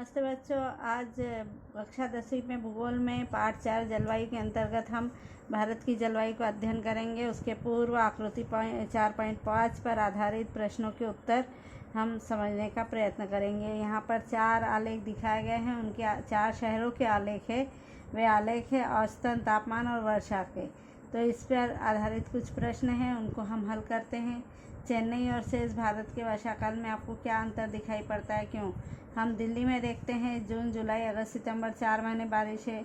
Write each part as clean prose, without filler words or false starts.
नमस्ते बच्चों। आज कक्षा 10वीं में भूगोल में पाठ 4 जलवायु के अंतर्गत हम भारत की जलवायु का अध्ययन करेंगे। उसके पूर्व आकृति 4.5 पर आधारित प्रश्नों के उत्तर हम समझने का प्रयत्न करेंगे। यहाँ पर 4 आलेख दिखाए गए हैं, उनके 4 शहरों के आलेख है। वे आलेख है औसतन तापमान और वर्षा के। तो इस पर आधारित कुछ प्रश्न हैं, उनको हम हल करते हैं। चेन्नई और शेष भारत के वर्षाकाल में आपको क्या अंतर दिखाई पड़ता है, क्यों? हम दिल्ली में देखते हैं जून जुलाई अगस्त सितंबर 4 महीने बारिश है।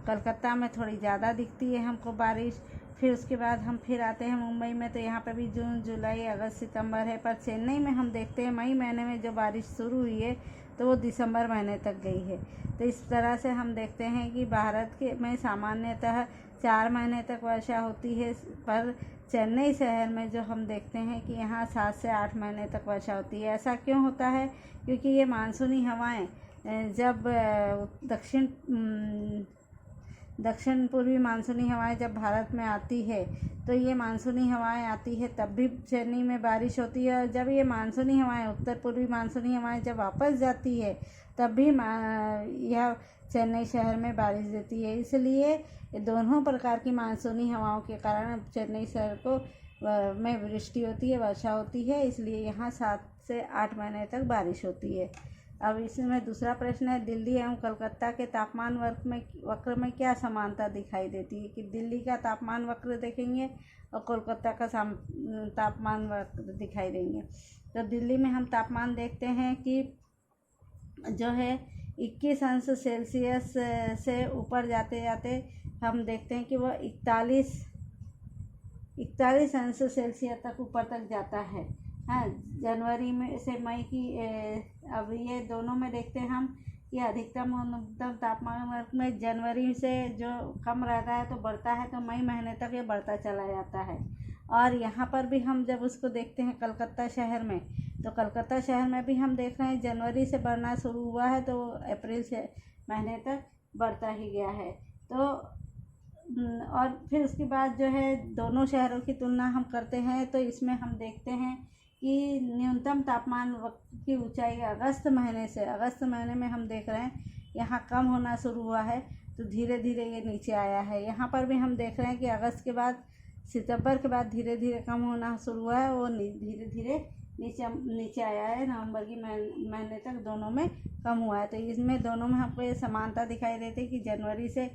कलकत्ता में थोड़ी ज़्यादा दिखती है हमको बारिश। फिर उसके बाद हम फिर आते हैं मुंबई में, तो यहाँ पे भी जून जुलाई अगस्त सितंबर है। पर चेन्नई में हम देखते हैं मई महीने में जो बारिश शुरू हुई है तो वो दिसंबर महीने तक गई है। तो इस तरह से हम देखते हैं कि भारत के में सामान्यतः 4 महीने तक वर्षा होती है, पर चेन्नई शहर में जो हम देखते हैं कि यहाँ 7 से 8 महीने तक वर्षा होती है। ऐसा क्यों होता है? क्योंकि ये मानसूनी हवाएं जब दक्षिण पूर्वी मानसूनी हवाएं जब भारत में आती है तो ये मानसूनी हवाएं आती है तब भी चेन्नई में बारिश होती है, और जब ये मानसूनी हवाएं उत्तर पूर्वी मानसूनी हवाएं जब वापस जाती है तब भी यह चेन्नई शहर में बारिश देती है। इसलिए दोनों प्रकार की मानसूनी हवाओं के कारण चेन्नई शहर को में वृष्टि होती है, वर्षा होती है। इसलिए यहाँ 7 से 8 महीने तक बारिश होती है। अब इसमें दूसरा प्रश्न है, दिल्ली एवं कलकत्ता के तापमान वक्र में क्या समानता दिखाई देती है? कि दिल्ली का तापमान वक्र देखेंगे और कोलकाता का तापमान वक्र दिखाई देंगे। तो दिल्ली में हम तापमान देखते हैं कि जो है 21 अंश सेल्सियस से ऊपर जाते जाते हम देखते हैं कि वह 41 अंश सेल्सियस तक ऊपर तक जाता है। हाँ, जनवरी में से मई की अब ये दोनों में देखते हैं हम कि अधिकतम और न्यूनतम तापमान वर्ग में जनवरी से जो कम रहता है तो बढ़ता है, तो मई महीने तक ये बढ़ता चला जाता है। और यहाँ पर भी हम जब उसको देखते हैं कलकत्ता शहर में, तो कलकत्ता शहर में भी हम देख रहे हैं जनवरी से बढ़ना शुरू हुआ है तो अप्रैल से महीने तक बढ़ता ही गया है। तो और फिर उसके बाद जो है दोनों शहरों की तुलना हम करते हैं, तो इसमें हम देखते हैं कि न्यूनतम तापमान की ऊंचाई अगस्त महीने में हम देख रहे हैं यहाँ कम होना शुरू हुआ है, तो धीरे धीरे ये नीचे आया है। यहाँ पर भी हम देख रहे हैं कि अगस्त के बाद सितंबर के बाद धीरे धीरे कम होना शुरू हुआ है, वो धीरे धीरे नीचे आया है। नवंबर की महीने तक दोनों में कम हुआ है। तो इसमें दोनों में हमको ये समानता दिखाई देती है कि जनवरी से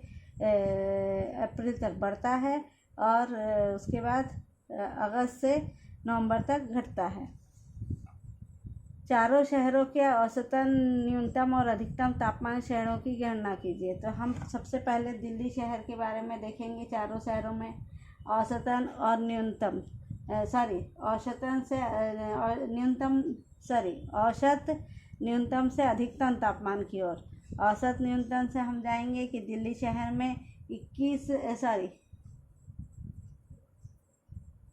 अप्रैल तक बढ़ता है और उसके बाद अगस्त से नवंबर तक घटता है। चारों शहरों के औसतन न्यूनतम और अधिकतम तापमान शहरों की गणना कीजिए। तो हम सबसे पहले दिल्ली शहर के बारे में देखेंगे। चारों शहरों में औसतन और न्यूनतम औसत न्यूनतम से अधिकतम तापमान की ओर। औसत न्यूनतम से हम जाएंगे कि दिल्ली शहर में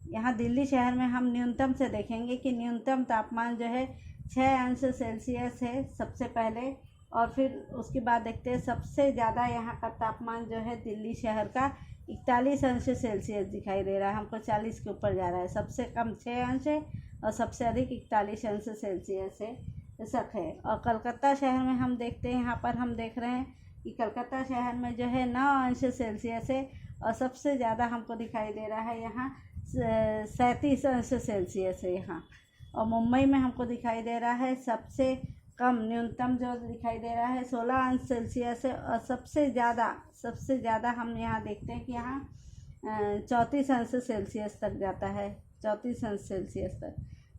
यहाँ दिल्ली शहर में हम न्यूनतम से देखेंगे कि न्यूनतम तापमान जो है 6 अंश सेल्सियस है सबसे पहले, और फिर उसके बाद देखते हैं सबसे ज़्यादा यहाँ का तापमान जो है दिल्ली शहर का 41 अंश सेल्सियस दिखाई दे रहा है। हमको 40 के ऊपर जा रहा है। सबसे कम 6 अंश है और सबसे अधिक 41 अंश सेल्सियस है तक है। और कलकत्ता शहर में हम देखते हैं, यहाँ पर हम देख रहे हैं कि कलकत्ता शहर में जो है 9 अंश सेल्सियस है और सबसे ज़्यादा हमको दिखाई दे रहा है यहाँ 37 अंश सेल्सियस है यहाँ। और मुंबई में हमको दिखाई दे रहा है सबसे कम न्यूनतम जो दिखाई दे रहा है 16 अंश सेल्सियस है, और सबसे ज़्यादा हम यहाँ देखते हैं कि यहाँ 34 अंश सेल्सियस तक जाता है, 34 अंश सेल्सियस तक।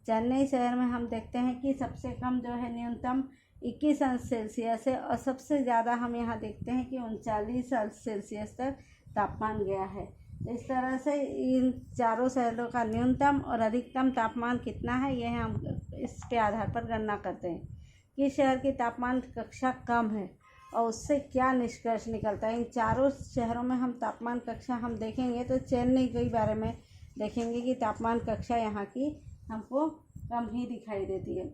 चेन्नई शहर में हम देखते हैं कि सबसे कम जो है न्यूनतम 21 अंश सेल्सियस है, और सबसे ज़्यादा हम यहाँ देखते हैं कि 39 अंश सेल्सियस तक तापमान गया है। इस तरह से इन चारों शहरों का न्यूनतम और अधिकतम तापमान कितना है, यह हम इसके आधार पर गणना करते हैं। किस शहर की तापमान कक्षा कम है और उससे क्या निष्कर्ष निकलता है। इन चारों शहरों में हम तापमान कक्षा हम देखेंगे तो चेन्नई के बारे में देखेंगे कि तापमान कक्षा यहाँ की हमको कम ही दिखाई देती है।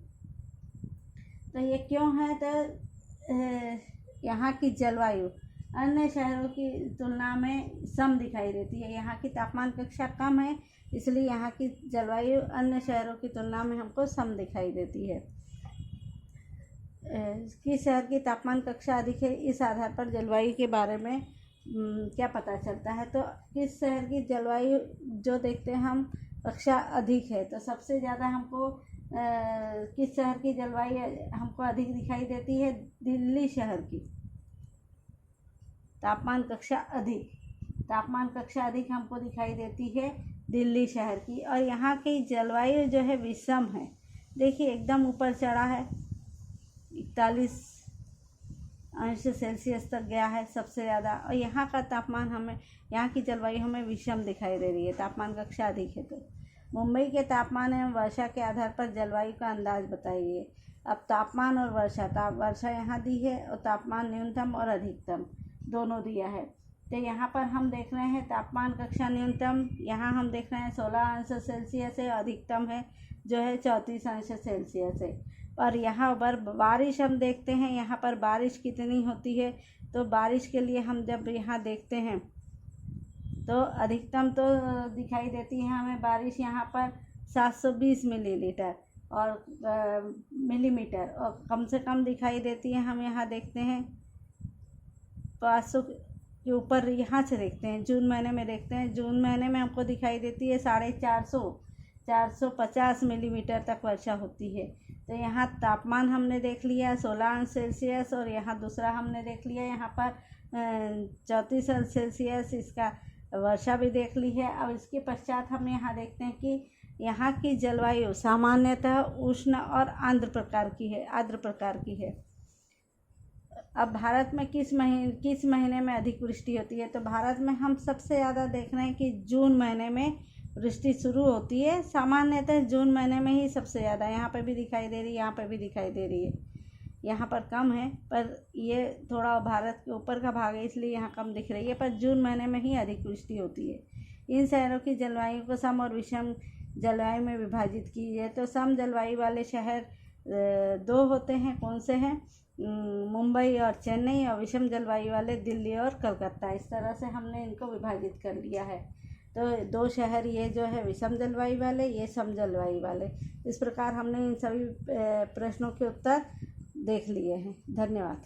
तो ये क्यों है? तो यहाँ की जलवायु अन्य शहरों की तुलना में सम दिखाई देती है। यहाँ की तापमान कक्षा कम है, इसलिए यहाँ की जलवायु अन्य शहरों की तुलना में हमको सम दिखाई देती है। किस शहर की तापमान कक्षा अधिक है, इस आधार पर जलवायु के बारे में क्या पता चलता है। तो किस शहर की जलवायु जो देखते हैं हम कक्षा अधिक है, तो सबसे ज़्यादा हमको किस शहर की जलवायु हमको अधिक दिखाई देती है, दिल्ली शहर की तापमान कक्षा अधिक हमको दिखाई देती है दिल्ली शहर की। और यहाँ की जलवायु जो है विषम है, देखिए एकदम ऊपर चढ़ा है, 41 अंश सेल्सियस तक गया है सबसे ज़्यादा। और यहाँ का तापमान यहाँ की जलवायु हमें विषम दिखाई दे रही है, तापमान कक्षा अधिक है। तो मुंबई के तापमान एवं वर्षा के आधार पर जलवायु का अंदाज बताइए। अब तापमान और वर्षा यहाँ दी है और तापमान न्यूनतम और अधिकतम दोनों दिया है। तो यहाँ पर हम देख रहे हैं तापमान कक्षा न्यूनतम यहाँ हम देख रहे हैं 16 अंश सेल्सियस है, अधिकतम है जो है 34 अंश सेल्सियस है। और यहाँ पर बारिश हम देखते हैं, यहाँ पर बारिश कितनी होती है। तो बारिश के लिए हम जब यहाँ देखते हैं तो अधिकतम तो दिखाई देती है हमें बारिश यहाँ पर 720 मिलीलीटर और मिलीमीटर, और कम से कम दिखाई देती है हम यहाँ देखते हैं 500 के ऊपर। यहाँ से देखते हैं जून महीने में देखते हैं, जून महीने में हमको दिखाई देती है 450 मिलीमीटर तक वर्षा होती है। तो यहाँ तापमान हमने देख लिया 16 अंश सेल्सियस, और यहाँ दूसरा हमने देख लिया यहाँ पर 34 अंश सेल्सियस, इसका वर्षा भी देख ली है। अब इसके पश्चात हम यहाँ देखते हैं कि यहाँ की जलवायु सामान्यतः उष्ण और आर्द्र प्रकार की है। अब भारत में किस महीने में अधिक वृष्टि होती है। तो भारत में हम सबसे ज़्यादा देख रहे हैं कि जून महीने में वृष्टि शुरू होती है। सामान्यतः जून महीने में ही सबसे ज़्यादा, यहाँ पे भी दिखाई दे रही है, यहाँ पे भी दिखाई दे रही है। यहाँ पर कम है, पर ये थोड़ा भारत के ऊपर का भाग है इसलिए यहाँ कम दिख रही है, पर जून महीने में ही अधिक वृष्टि होती है। इन शहरों की जलवायु को सम और विषम जलवायु में विभाजित कीजिए। तो सम जलवायु वाले शहर 2 होते हैं, कौन से हैं, मुंबई और चेन्नई, और विषम जलवायु वाले दिल्ली और कलकत्ता। इस तरह से हमने इनको विभाजित कर लिया है। तो 2 शहर ये जो है विषम जलवायु वाले, ये सम जलवायु वाले। इस प्रकार हमने इन सभी प्रश्नों के उत्तर देख लिए हैं। धन्यवाद।